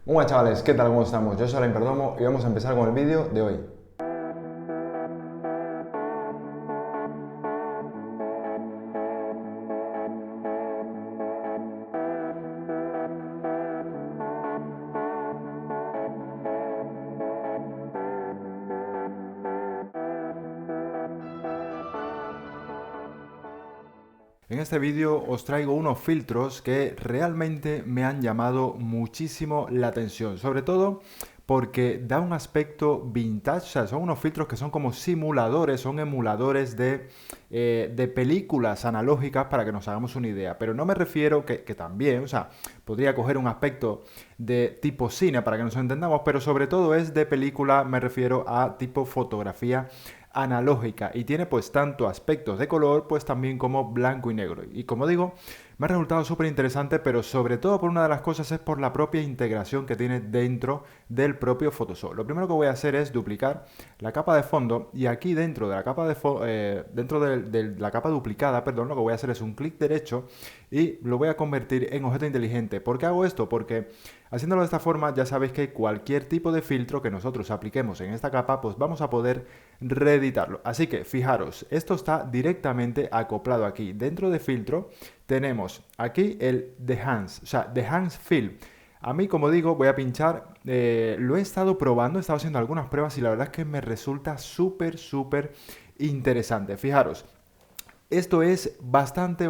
Muy buenas chavales, ¿qué tal? ¿Cómo estamos? Yo soy Alain Perdomo y vamos a empezar con el vídeo de hoy. En este vídeo os traigo unos filtros que realmente me han llamado muchísimo la atención, sobre todo porque da un aspecto vintage, o sea, son unos filtros que son como simuladores, son emuladores de películas analógicas para que nos hagamos una idea, pero no me refiero que también, o sea, podría coger un aspecto de tipo cine para que nos entendamos, pero sobre todo es de película, me refiero a tipo fotografía analógica y tiene pues tanto aspectos de color pues también como blanco y negro. Y como digo, me ha resultado súper interesante, pero sobre todo por una de las cosas es por la propia integración que tiene dentro del propio Photoshop. Lo primero que voy a hacer es duplicar la capa de fondo y aquí dentro de la capa de la capa duplicada, perdón, lo que voy a hacer es un clic derecho y lo voy a convertir en objeto inteligente. ¿Por qué hago esto? Porque haciéndolo de esta forma ya sabéis que cualquier tipo de filtro que nosotros apliquemos en esta capa pues vamos a poder reeditarlo. Así que fijaros, esto está directamente acoplado aquí. Dentro de filtro tenemos aquí el Enhance, o sea, Enhance Fill. A mí, como digo, voy a pinchar, lo he estado probando, he estado haciendo algunas pruebas y la verdad es que me resulta súper interesante. Fijaros, esto es bastante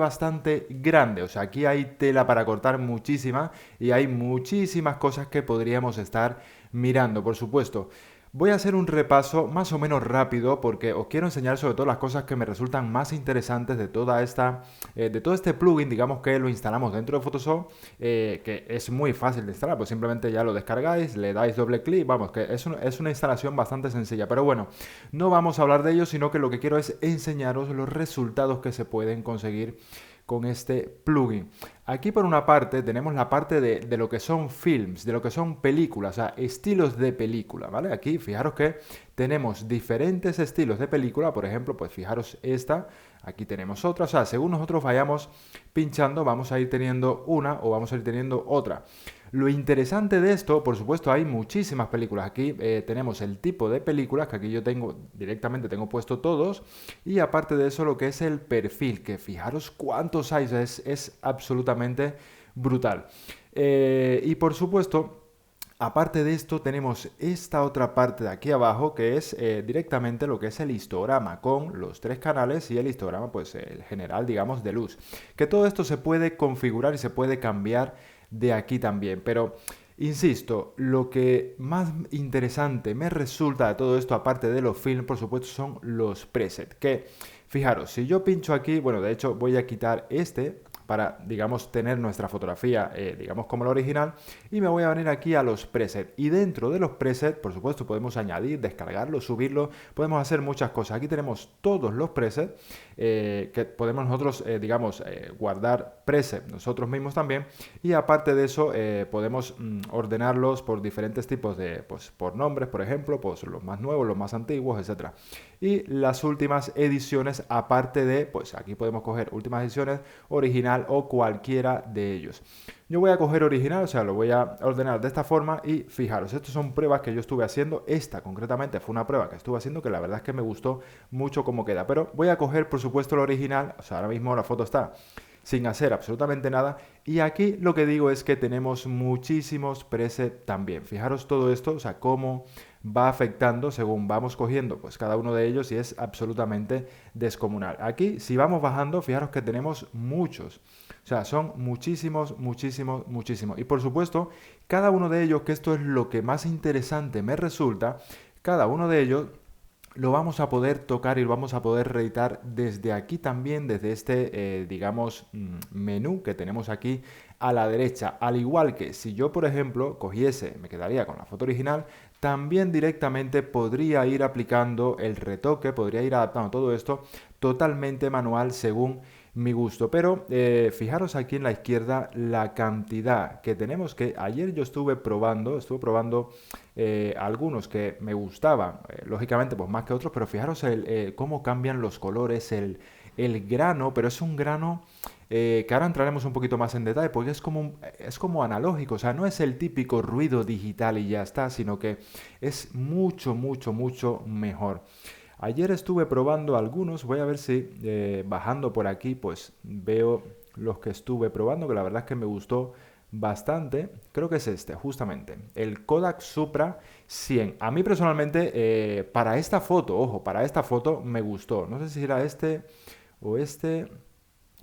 grande, o sea, aquí hay tela para cortar muchísima y hay muchísimas cosas que podríamos estar mirando, por supuesto. Voy a hacer un repaso más o menos rápido porque os quiero enseñar sobre todo las cosas que me resultan más interesantes de de todo este plugin, digamos que lo instalamos dentro de Photoshop, que es muy fácil de instalar, pues simplemente ya lo descargáis, le dais doble clic, vamos, que es una instalación bastante sencilla, pero bueno, no vamos a hablar de ello, sino que lo que quiero es enseñaros los resultados que se pueden conseguir con este plugin. Aquí por una parte tenemos la parte de lo que son films, de lo que son películas, o sea, estilos de película, ¿vale? Aquí fijaros que tenemos diferentes estilos de película, por ejemplo, pues fijaros esta, aquí tenemos otra, o sea, según nosotros vayamos pinchando, vamos a ir teniendo una o vamos a ir teniendo otra. Lo interesante de esto, por supuesto, hay muchísimas películas. Aquí tenemos el tipo de películas, que aquí yo tengo directamente, tengo puesto todos. Y aparte de eso, lo que es el perfil, que fijaros cuántos hay, es absolutamente brutal. Y por supuesto, aparte de esto, tenemos esta otra parte de aquí abajo que es directamente lo que es el histograma con los tres canales y el histograma, pues el general, digamos, de luz. Que todo esto se puede configurar y se puede cambiar de aquí también. Pero, insisto, lo que más interesante me resulta de todo esto, aparte de los films, por supuesto, son los presets. Que, fijaros, si yo pincho aquí, bueno, de hecho voy a quitar este para, digamos, tener nuestra fotografía, digamos, como la original. Y me voy a venir aquí a los presets. Y dentro de los presets, por supuesto, podemos añadir, descargarlo, subirlo. Podemos hacer muchas cosas. Aquí tenemos todos los presets que podemos nosotros, digamos, guardar presets nosotros mismos también. Y aparte de eso, podemos ordenarlos por diferentes tipos de, pues, por nombres, por ejemplo, pues los más nuevos, los más antiguos, etcétera. Y las últimas ediciones, aparte de, pues aquí podemos coger últimas ediciones, original o cualquiera de ellos. Yo voy a coger original, o sea, lo voy a ordenar de esta forma y fijaros, estas son pruebas que yo estuve haciendo. Esta concretamente fue una prueba que estuve haciendo que la verdad es que me gustó mucho cómo queda. Pero voy a coger, por supuesto, el original, o sea, ahora mismo la foto está sin hacer absolutamente nada. Y aquí lo que digo es que tenemos muchísimos presets también. Fijaros todo esto, o sea, cómo va afectando según vamos cogiendo pues cada uno de ellos y es absolutamente descomunal. Aquí, si vamos bajando, fijaros que tenemos muchos. O sea, son muchísimos. Y por supuesto, cada uno de ellos, que esto es lo que más interesante me resulta, cada uno de ellos lo vamos a poder tocar y lo vamos a poder reeditar desde aquí también, desde este, digamos, menú que tenemos aquí a la derecha. Al igual que si yo, por ejemplo, cogiese, me quedaría con la foto original, también directamente podría ir aplicando el retoque, podría ir adaptando todo esto totalmente manual según mi gusto. Pero fijaros aquí en la izquierda la cantidad que tenemos, que ayer yo estuve probando algunos que me gustaban, lógicamente pues más que otros, pero fijaros cómo cambian los colores, el grano, pero es un grano que ahora entraremos un poquito más en detalle porque es como analógico, o sea, no es el típico ruido digital y ya está, sino que es mucho, mucho, mucho mejor. Ayer estuve probando algunos, voy a ver si bajando por aquí pues veo los que estuve probando, que la verdad es que me gustó bastante. Creo que es este, justamente, el Kodak Supra 100. A mí personalmente, para esta foto, ojo, para esta foto me gustó. No sé si era este o este.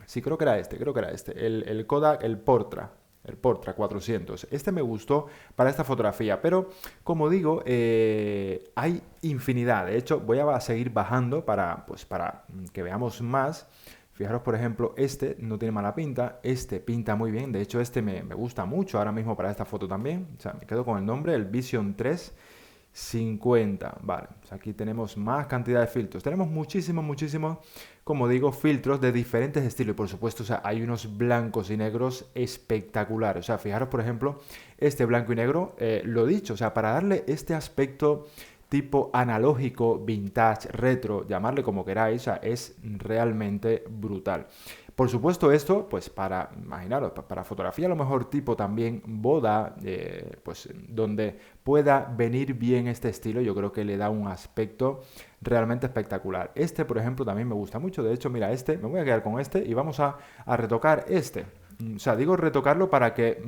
Sí, creo que era este. El Kodak, el Portra 400. Este me gustó para esta fotografía, pero como digo, hay infinidad. De hecho, voy a seguir bajando para que veamos más. Fijaros, por ejemplo, este no tiene mala pinta, este pinta muy bien, de hecho este me gusta mucho ahora mismo para esta foto también, o sea, me quedo con el nombre, el Vision 350, vale, o sea, aquí tenemos más cantidad de filtros, tenemos muchísimos, muchísimos, como digo, filtros de diferentes estilos y por supuesto, o sea, hay unos blancos y negros espectaculares, o sea, fijaros, por ejemplo, este blanco y negro, lo dicho, o sea, para darle este aspecto tipo analógico, vintage, retro, llamarle como queráis, o sea, es realmente brutal. Por supuesto esto, pues para, imaginaros, para fotografía a lo mejor tipo también boda, pues donde pueda venir bien este estilo, yo creo que le da un aspecto realmente espectacular. Este, por ejemplo, también me gusta mucho, de hecho, mira, este, me voy a quedar con este y vamos a retocar este. O sea, digo retocarlo para que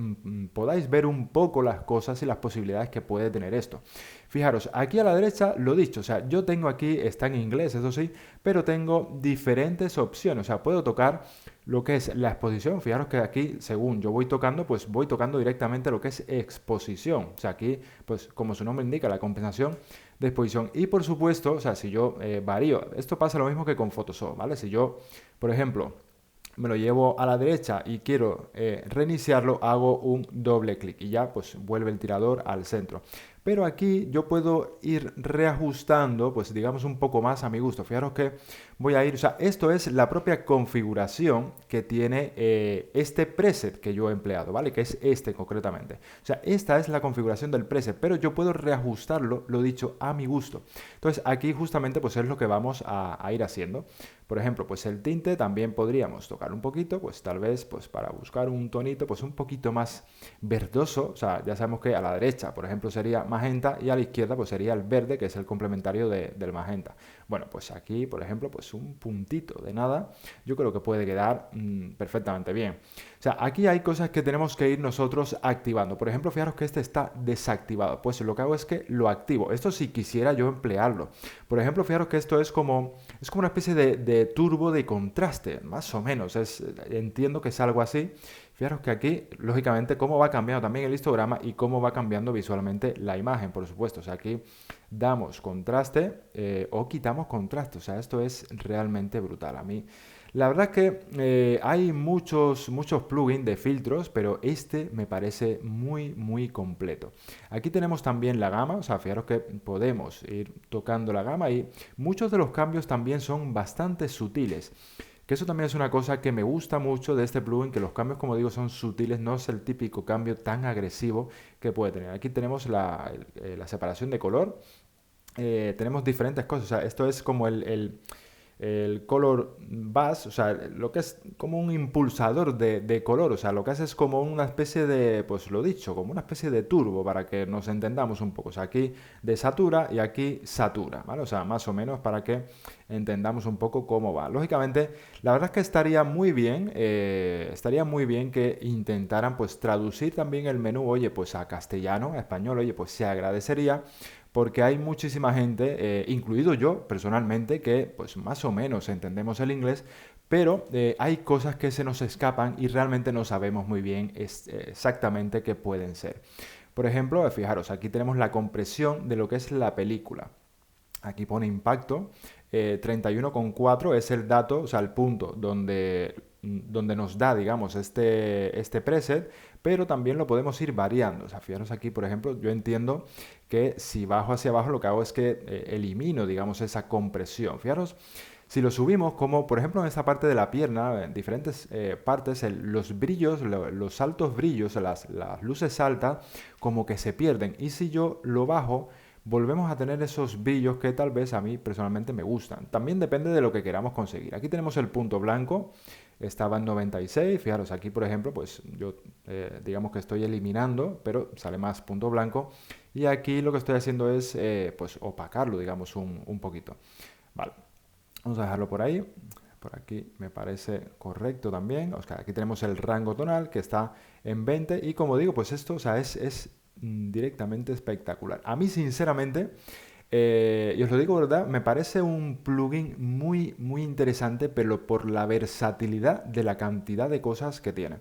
podáis ver un poco las cosas y las posibilidades que puede tener esto. Fijaros, aquí a la derecha lo dicho, o sea, yo tengo aquí, está en inglés, eso sí, pero tengo diferentes opciones, o sea, puedo tocar lo que es la exposición. Fijaros que aquí, según yo voy tocando, pues voy tocando directamente lo que es exposición. O sea, aquí, pues como su nombre indica, la compensación de exposición. Y por supuesto, o sea, si yo varío, esto pasa lo mismo que con Photoshop, ¿vale? Si yo, por ejemplo, me lo llevo a la derecha y quiero reiniciarlo, hago un doble clic y ya pues vuelve el tirador al centro. Pero aquí yo puedo ir reajustando, pues digamos un poco más a mi gusto. Fijaros que voy a ir, o sea, esto es la propia configuración que tiene este preset que yo he empleado, ¿vale? Que es este concretamente. O sea, esta es la configuración del preset, pero yo puedo reajustarlo, lo dicho, a mi gusto. Entonces aquí justamente pues es lo que vamos a ir haciendo. Por ejemplo, pues el tinte también podríamos tocar un poquito, pues tal vez pues para buscar un tonito pues un poquito más verdoso, o sea, ya sabemos que a la derecha, por ejemplo, sería magenta y a la izquierda pues sería el verde, que es el complementario del magenta. Bueno, pues aquí, por ejemplo, pues un puntito de nada, yo creo que puede quedar perfectamente bien. O sea, aquí hay cosas que tenemos que ir nosotros activando. Por ejemplo, fijaros que este está desactivado. Pues lo que hago es que lo activo. Esto si quisiera yo emplearlo. Por ejemplo, fijaros que esto es como una especie de turbo de contraste, más o menos. Entiendo que es algo así. Fijaros que aquí, lógicamente, cómo va cambiando también el histograma y cómo va cambiando visualmente la imagen, por supuesto. O sea, aquí damos contraste o quitamos contraste. O sea, esto es realmente brutal. A mí, la verdad es que hay muchos, muchos plugins de filtros, pero este me parece muy, muy completo. Aquí tenemos también la gama, o sea, fijaros que podemos ir tocando la gama y muchos de los cambios también son bastante sutiles. Que eso también es una cosa que me gusta mucho de este plugin, que los cambios, como digo, son sutiles, no es el típico cambio tan agresivo que puede tener. Aquí tenemos la separación de color, tenemos diferentes cosas, o sea, esto es como el color bus, o sea, lo que es como un impulsador de color, o sea, lo que hace es como una especie de, pues lo dicho, como una especie de turbo para que nos entendamos un poco. O sea, aquí desatura y aquí satura, ¿vale? O sea, más o menos para que entendamos un poco cómo va. Lógicamente, la verdad es que estaría muy bien que intentaran pues traducir también el menú, oye, pues a castellano, a español, oye, pues se agradecería porque hay muchísima gente, incluido yo personalmente, que pues más o menos entendemos el inglés, pero hay cosas que se nos escapan y realmente no sabemos muy bien exactamente qué pueden ser. Por ejemplo, fijaros, aquí tenemos la compresión de lo que es la película. Aquí pone impacto. 31,4 es el dato, o sea, el punto donde nos da, digamos, este preset, pero también lo podemos ir variando. O sea, fijaros aquí, por ejemplo, yo entiendo que si bajo hacia abajo lo que hago es que elimino, digamos, esa compresión. Fijaros, si lo subimos, como por ejemplo en esta parte de la pierna, en diferentes partes, los brillos, los altos brillos, las luces altas, como que se pierden. Y si yo lo bajo, volvemos a tener esos brillos que tal vez a mí personalmente me gustan. También depende de lo que queramos conseguir. Aquí tenemos el punto blanco, estaba en 96, fijaros aquí por ejemplo, pues yo digamos que estoy eliminando, pero sale más punto blanco. Y aquí lo que estoy haciendo es pues opacarlo, digamos, un poquito. Vale, vamos a dejarlo por ahí. Por aquí me parece correcto también. O sea, aquí tenemos el rango tonal que está en 20 y como digo, pues esto, o sea, es directamente espectacular. A mí, sinceramente, y os lo digo, ¿verdad? Me parece un plugin muy, muy interesante, pero por la versatilidad de la cantidad de cosas que tiene.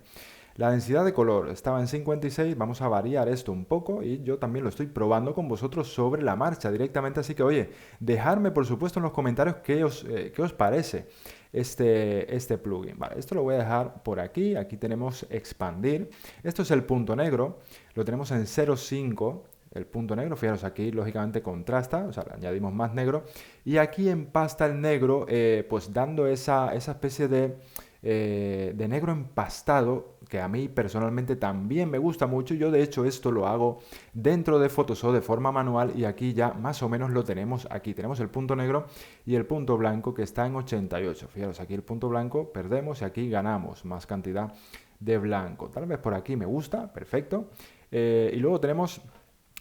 La densidad de color estaba en 56, vamos a variar esto un poco y yo también lo estoy probando con vosotros sobre la marcha directamente, así que oye, dejadme por supuesto en los comentarios qué os parece este plugin. Vale, esto lo voy a dejar por aquí, aquí tenemos expandir, esto es el punto negro, lo tenemos en 0,5. El punto negro, fijaros aquí lógicamente contrasta, o sea, le añadimos más negro y aquí empasta el negro pues dando esa especie de negro empastado que a mí personalmente también me gusta mucho. Yo de hecho esto lo hago dentro de Photoshop de forma manual y aquí ya más o menos lo tenemos aquí. Tenemos el punto negro y el punto blanco que está en 88. Fijaros, aquí el punto blanco perdemos y aquí ganamos más cantidad de blanco. Tal vez por aquí me gusta, perfecto. Y luego tenemos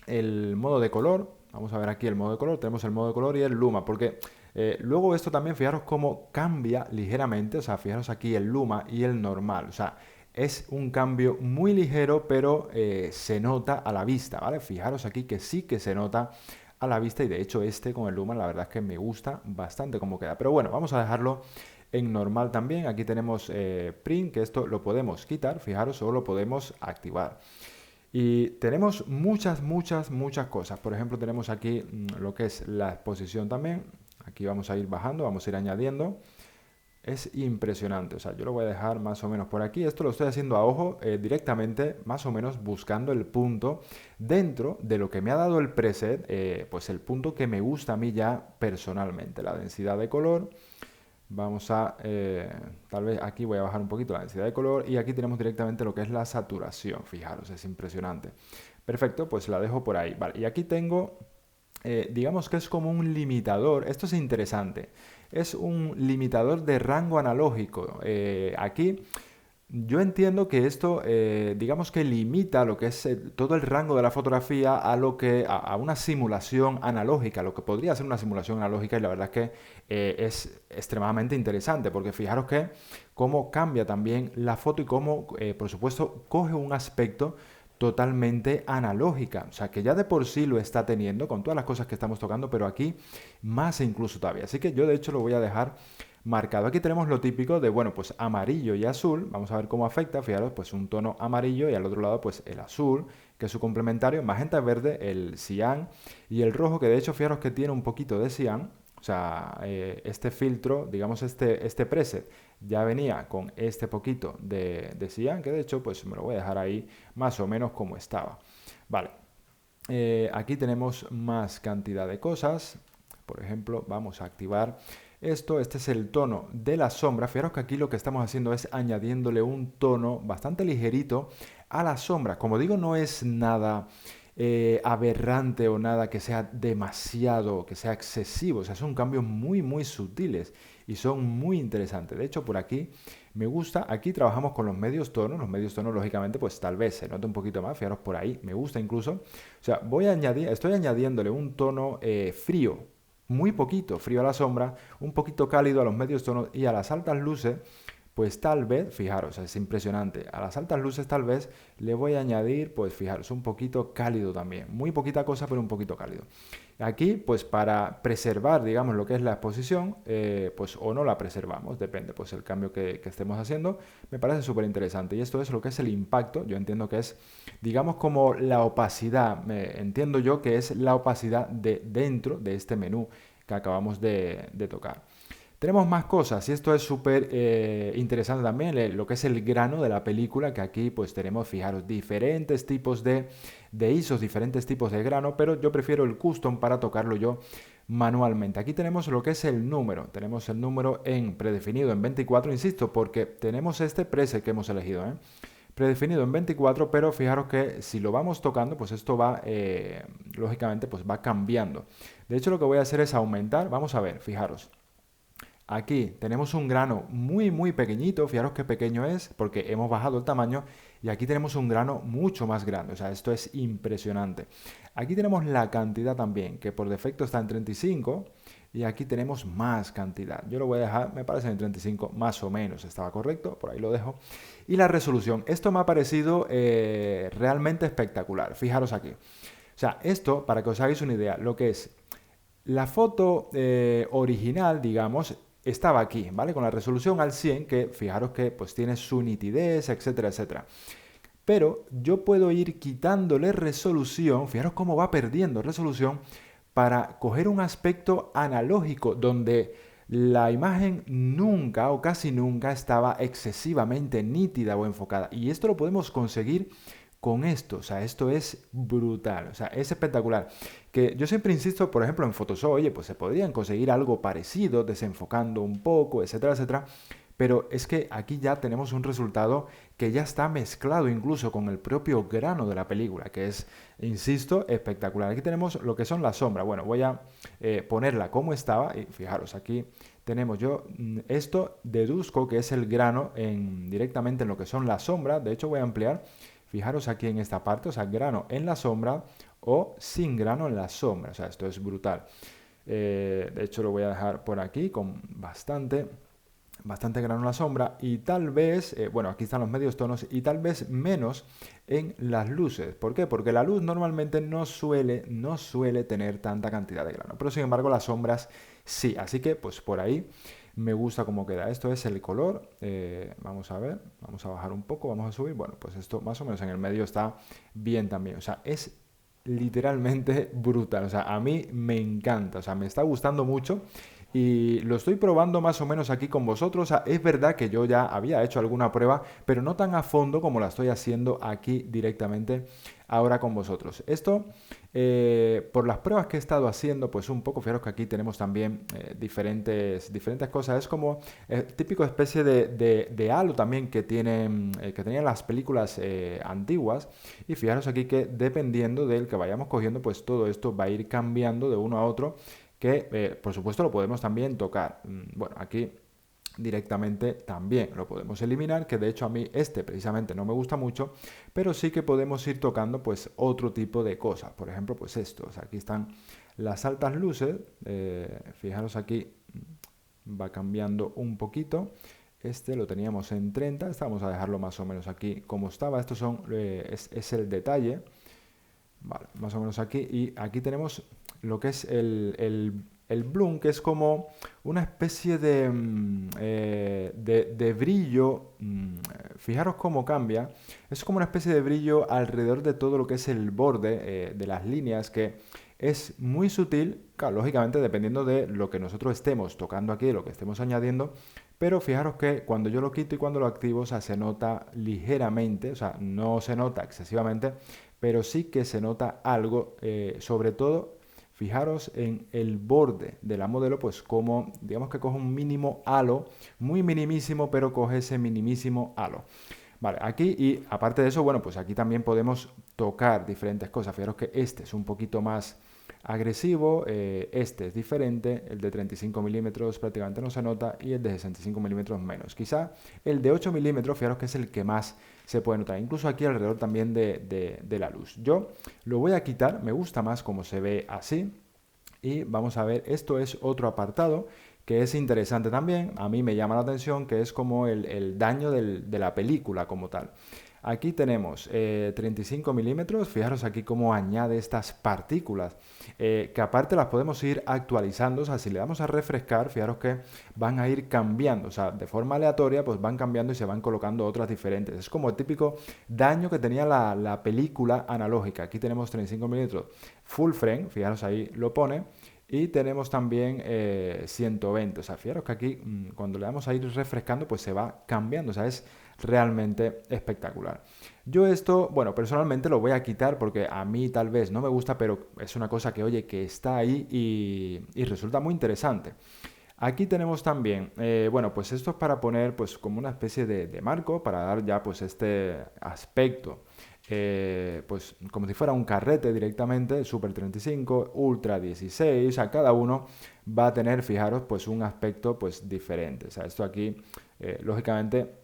el modo de color. Vamos a ver aquí el modo de color. Tenemos el modo de color y el luma, porque luego esto también, fijaros cómo cambia ligeramente. O sea, fijaros aquí el luma y el normal. O sea, es un cambio muy ligero, pero se nota a la vista, ¿vale? Fijaros aquí que sí que se nota a la vista y de hecho este con el luma la verdad es que me gusta bastante cómo queda. Pero bueno, vamos a dejarlo en normal también. Aquí tenemos print, que esto lo podemos quitar, fijaros, o lo podemos activar. Y tenemos muchas cosas. Por ejemplo, tenemos aquí lo que es la exposición también. Aquí vamos a ir bajando, vamos a ir añadiendo. Es impresionante, o sea, yo lo voy a dejar más o menos por aquí. Esto lo estoy haciendo a ojo directamente, más o menos buscando el punto dentro de lo que me ha dado el preset, pues el punto que me gusta a mí ya personalmente. La densidad de color, vamos a, tal vez aquí voy a bajar un poquito la densidad de color y aquí tenemos directamente lo que es la saturación, fijaros, es impresionante. Perfecto, pues la dejo por ahí. Vale, y aquí tengo digamos que es como un limitador. Esto es interesante. Es un limitador de rango analógico. Aquí yo entiendo que esto, digamos que limita lo que es todo el rango de la fotografía a lo que a una simulación analógica, lo que podría ser una simulación analógica y la verdad es que es extremadamente interesante porque fijaros que cómo cambia también la foto y cómo, por supuesto, coge un aspecto totalmente analógica, o sea que ya de por sí lo está teniendo con todas las cosas que estamos tocando, pero aquí más incluso todavía. Así que yo de hecho lo voy a dejar marcado. Aquí tenemos lo típico de, bueno, pues amarillo y azul. Vamos a ver cómo afecta. Fijaros, pues un tono amarillo y al otro lado pues el azul, que es su complementario. Magenta verde, el cian y el rojo, que de hecho fijaros que tiene un poquito de cian. O sea, este filtro, digamos este preset, ya venía con este poquito de cian, que de hecho pues me lo voy a dejar ahí más o menos como estaba. Vale, aquí tenemos más cantidad de cosas. Por ejemplo, vamos a activar esto. Este es el tono de la sombra. Fijaros que aquí lo que estamos haciendo es añadiéndole un tono bastante ligerito a la sombra. Como digo, no es nada aberrante o nada que sea demasiado, que sea excesivo. O sea, son cambios muy sutiles y son muy interesantes. De hecho, por aquí me gusta. Aquí trabajamos con los medios tonos. Los medios tonos, lógicamente, pues tal vez se note un poquito más. Fijaros por ahí, me gusta incluso. O sea, estoy añadiéndole un tono frío, muy poquito frío a la sombra, un poquito cálido a los medios tonos y a las altas luces, pues tal vez, fijaros, es impresionante, a las altas luces tal vez le voy a añadir, pues fijaros, un poquito cálido también, muy poquita cosa, pero un poquito cálido. Aquí, pues para preservar, digamos, lo que es la exposición, pues o no la preservamos, depende, pues el cambio que estemos haciendo, me parece súper interesante. Y esto es lo que es el impacto, yo entiendo que es, digamos, como la opacidad, entiendo yo que es la opacidad de dentro de este menú que acabamos de tocar. Tenemos más cosas y esto es súper interesante también, lo que es el grano de la película, que aquí pues tenemos, fijaros, diferentes tipos de ISOs, diferentes tipos de grano, pero yo prefiero el custom para tocarlo yo manualmente. Aquí tenemos lo que es el número, tenemos el número en predefinido en 24, insisto, porque tenemos este preset que hemos elegido, predefinido en 24, pero fijaros que si lo vamos tocando, pues esto va, lógicamente, pues va cambiando. De hecho, lo que voy a hacer es aumentar, vamos a ver, fijaros. Aquí tenemos un grano muy muy pequeñito, fijaros qué pequeño es porque hemos bajado el tamaño y aquí tenemos un grano mucho más grande, o sea, esto es impresionante. Aquí tenemos la cantidad también, que por defecto está en 35 y aquí tenemos más cantidad. Yo lo voy a dejar, me parece en 35 más o menos, estaba correcto, por ahí lo dejo. Y la resolución, esto me ha parecido realmente espectacular, fijaros aquí. O sea, esto, para que os hagáis una idea, lo que es la foto original, digamos, estaba aquí, ¿vale? Con la resolución al 100, que fijaros que pues tiene su nitidez, etcétera, etcétera. Pero yo puedo ir quitándole resolución, fijaros cómo va perdiendo resolución para coger un aspecto analógico donde la imagen nunca o casi nunca estaba excesivamente nítida o enfocada. Y esto lo podemos conseguir con esto, o sea, esto es brutal, o sea, es espectacular. Que yo siempre insisto, por ejemplo, en Photoshop, oye, pues se podrían conseguir algo parecido, desenfocando un poco, etcétera, etcétera. Pero es que aquí ya tenemos un resultado que ya está mezclado incluso con el propio grano de la película, que es, insisto, espectacular. Aquí tenemos lo que son las sombras. Bueno, voy a ponerla como estaba y fijaros, aquí tenemos yo esto, deduzco que es el grano directamente en lo que son las sombras. De hecho, voy a ampliar. Fijaros aquí en esta parte, o sea, grano en la sombra o sin grano en la sombra. O sea, esto es brutal. De hecho, lo voy a dejar por aquí con bastante grano en la sombra y tal vez, bueno, aquí están los medios tonos y tal vez menos en las luces. ¿Por qué? Porque la luz normalmente no suele tener tanta cantidad de grano, pero sin embargo las sombras sí. Así que pues por ahí me gusta cómo queda. Esto es el color. Vamos a ver, vamos a bajar un poco, vamos a subir. Bueno, pues esto más o menos en el medio está bien también. O sea, es literalmente brutal. O sea, a mí me encanta. O sea, me está gustando mucho. Y lo estoy probando más o menos aquí con vosotros. O sea, es verdad que yo ya había hecho alguna prueba, pero no tan a fondo como la estoy haciendo aquí directamente ahora con vosotros. Esto, por las pruebas que he estado haciendo, pues un poco, fijaros que aquí tenemos también diferentes cosas. Es como típico especie de halo también que tenían las películas antiguas. Y fijaros aquí que dependiendo del que vayamos cogiendo, pues todo esto va a ir cambiando de uno a otro que por supuesto lo podemos también tocar. Bueno, aquí directamente también lo podemos eliminar, que de hecho a mí este precisamente no me gusta mucho, pero sí que podemos ir tocando pues otro tipo de cosas. Por ejemplo, pues esto, o sea, aquí están las altas luces, fijaros aquí va cambiando un poquito. Este lo teníamos en 30, esta vamos a dejarlo más o menos aquí como estaba. Estos son, es el detalle. Vale, más o menos aquí. Y aquí tenemos lo que es el bloom, que es como una especie de brillo. Fijaros cómo cambia. Es como una especie de brillo alrededor de todo lo que es el borde de las líneas, que es muy sutil, claro, lógicamente dependiendo de lo que nosotros estemos tocando aquí, de lo que estemos añadiendo. Pero fijaros que cuando yo lo quito y cuando lo activo, o sea, se nota ligeramente, o sea, no se nota excesivamente, pero sí que se nota algo, sobre todo, fijaros en el borde de la modelo, pues como, digamos que coge un mínimo halo, muy minimísimo, pero coge ese minimísimo halo. Vale, aquí y aparte de eso, bueno, pues aquí también podemos tocar diferentes cosas. Fijaros que este es un poquito más agresivo, este es diferente, el de 35 milímetros prácticamente no se nota y el de 65 milímetros menos. Quizá el de 8 milímetros, fijaros que es el que más se puede notar, incluso aquí alrededor también de la luz. Yo lo voy a quitar, me gusta más como se ve así. Y vamos a ver, esto es otro apartado que es interesante también, a mí me llama la atención, que es como el daño de la película como tal. Aquí tenemos 35 milímetros, fijaros aquí cómo añade estas partículas, que aparte las podemos ir actualizando, o sea, si le damos a refrescar, fijaros que van a ir cambiando, o sea, de forma aleatoria, pues van cambiando y se van colocando otras diferentes. Es como el típico daño que tenía la película analógica. Aquí tenemos 35 milímetros full frame, fijaros ahí lo pone. Y tenemos también 120. O sea, fijaros que aquí cuando le damos a ir refrescando, pues se va cambiando. O sea, es realmente espectacular. Yo esto, bueno, personalmente lo voy a quitar porque a mí tal vez no me gusta, pero es una cosa que, oye, que está ahí y resulta muy interesante. Aquí tenemos también, bueno, pues esto es para poner pues como una especie de marco para dar ya pues este aspecto, pues como si fuera un carrete directamente, Super 35, Ultra 16, a cada uno va a tener, fijaros, pues un aspecto pues diferente. O sea, esto aquí, lógicamente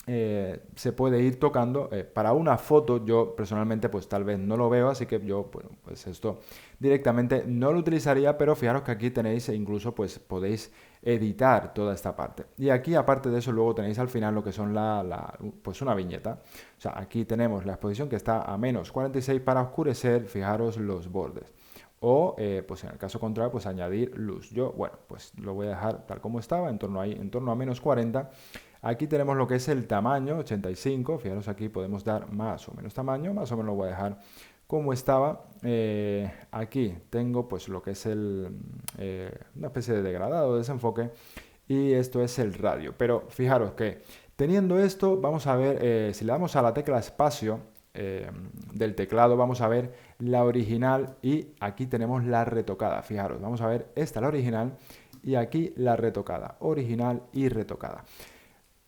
se puede ir tocando. Para una foto yo personalmente pues tal vez no lo veo, así que yo bueno, pues esto directamente no lo utilizaría, pero fijaros que aquí tenéis e incluso pues podéis editar toda esta parte. Y aquí aparte de eso luego tenéis al final lo que son pues una viñeta. O sea, aquí tenemos la exposición que está a -46 para oscurecer, fijaros los bordes. O, pues en el caso contrario, pues añadir luz. Yo, bueno, pues lo voy a dejar tal como estaba, en torno, ahí, en torno a -40. Aquí tenemos lo que es el tamaño, 85. Fijaros aquí podemos dar más o menos tamaño. Más o menos lo voy a dejar como estaba. Aquí tengo pues lo que es una especie de degradado, de desenfoque. Y esto es el radio. Pero fijaros que teniendo esto, vamos a ver, si le damos a la tecla espacio del teclado, vamos a ver la original y aquí tenemos la retocada. Fijaros, vamos a ver esta la original y aquí la retocada. Original y retocada.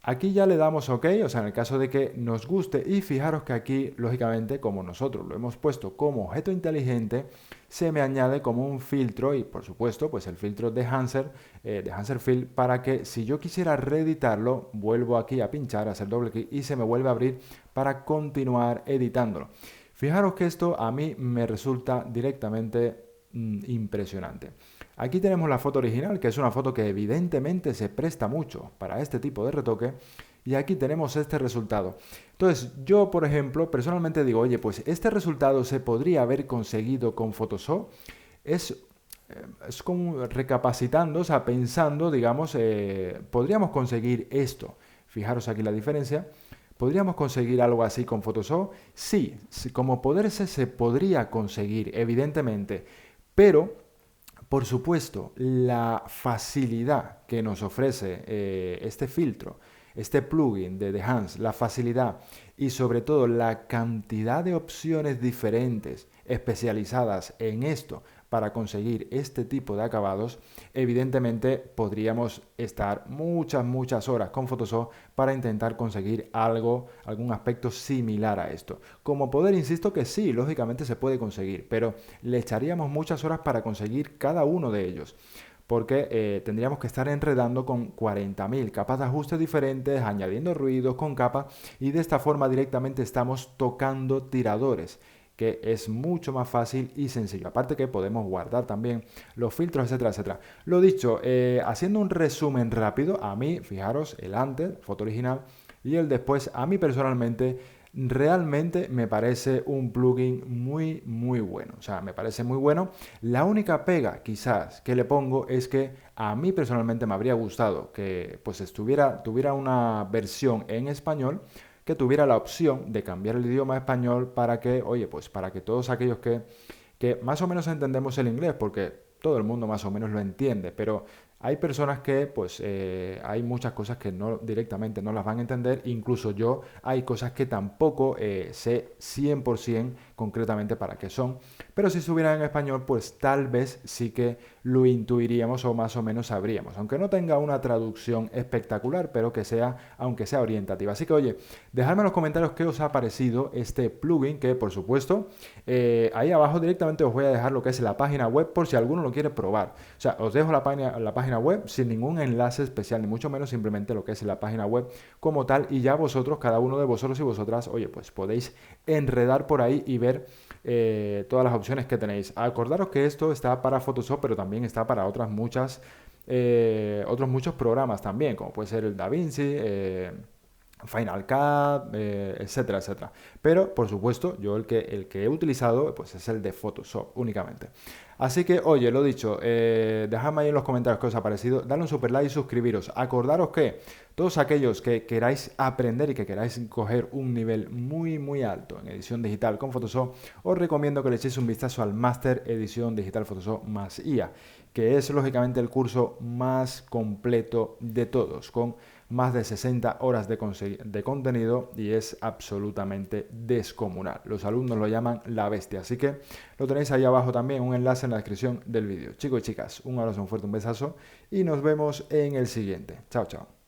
Aquí ya le damos OK, o sea, en el caso de que nos guste, y fijaros que aquí, lógicamente, como nosotros lo hemos puesto como objeto inteligente, se me añade como un filtro y, por supuesto, pues el filtro de Enhancer Fill, para que si yo quisiera reeditarlo, vuelvo aquí a pinchar, a hacer doble clic y se me vuelve a abrir para continuar editándolo. Fijaros que esto a mí me resulta directamente impresionante. Aquí tenemos la foto original, que es una foto que evidentemente se presta mucho para este tipo de retoque. Y aquí tenemos este resultado. Entonces, yo, por ejemplo, personalmente digo, oye, pues este resultado se podría haber conseguido con Photoshop. Es como recapacitando, o sea, pensando, digamos, podríamos conseguir esto. Fijaros aquí la diferencia. ¿Podríamos conseguir algo así con Photoshop? Sí, como poderse se podría conseguir, evidentemente. Pero por supuesto, la facilidad que nos ofrece este filtro, este plugin de Behance, la facilidad y sobre todo la cantidad de opciones diferentes especializadas en esto para conseguir este tipo de acabados, evidentemente podríamos estar muchas horas con Photoshop para intentar conseguir algún aspecto similar a esto. Como poder, insisto que sí, lógicamente se puede conseguir, pero le echaríamos muchas horas para conseguir cada uno de ellos. Porque tendríamos que estar enredando con 40.000 capas de ajuste diferentes, añadiendo ruidos con capas, y de esta forma directamente estamos tocando tiradores, que es mucho más fácil y sencillo. Aparte que podemos guardar también los filtros, etcétera, etcétera. Lo dicho, haciendo un resumen rápido, a mí, fijaros, el antes, foto original, y el después, a mí personalmente, realmente me parece un plugin muy bueno. O sea, me parece muy bueno. La única pega quizás que le pongo es que a mí personalmente me habría gustado que pues tuviera una versión en español, que tuviera la opción de cambiar el idioma a español para que, oye, pues para que todos aquellos que más o menos entendemos el inglés, porque todo el mundo más o menos lo entiende, pero hay personas que, pues, hay muchas cosas que no directamente no las van a entender, incluso yo hay cosas que tampoco sé 100% concretamente para qué son, pero si estuvieran en español, pues tal vez sí que lo intuiríamos o más o menos sabríamos, aunque no tenga una traducción espectacular, pero que sea, aunque sea orientativa. Así que, oye, dejadme en los comentarios qué os ha parecido este plugin, que por supuesto, ahí abajo directamente os voy a dejar lo que es la página web por si alguno lo quiere probar. O sea, os dejo la página web sin ningún enlace especial, ni mucho menos, simplemente lo que es la página web como tal, y ya vosotros, cada uno de vosotros y vosotras, oye, pues podéis enredar por ahí y ver todas las opciones que tenéis. Acordaros que esto está para Photoshop, pero también está para otros muchos programas también, como puede ser el DaVinci, Final Cut, etcétera, etcétera. Pero, por supuesto, yo el que he utilizado pues es el de Photoshop únicamente. Así que, oye, lo dicho, dejadme ahí en los comentarios qué os ha parecido, dale un super like y suscribiros. Acordaros que todos aquellos que queráis aprender y que queráis coger un nivel muy alto en edición digital con Photoshop, os recomiendo que le echéis un vistazo al Máster Edición Digital Photoshop más IA, que es lógicamente el curso más completo de todos, con más de 60 horas de contenido y es absolutamente descomunal. Los alumnos lo llaman la bestia, así que lo tenéis ahí abajo también, un enlace en la descripción del vídeo. Chicos y chicas, un abrazo, un fuerte un besazo y nos vemos en el siguiente. Chao, chao.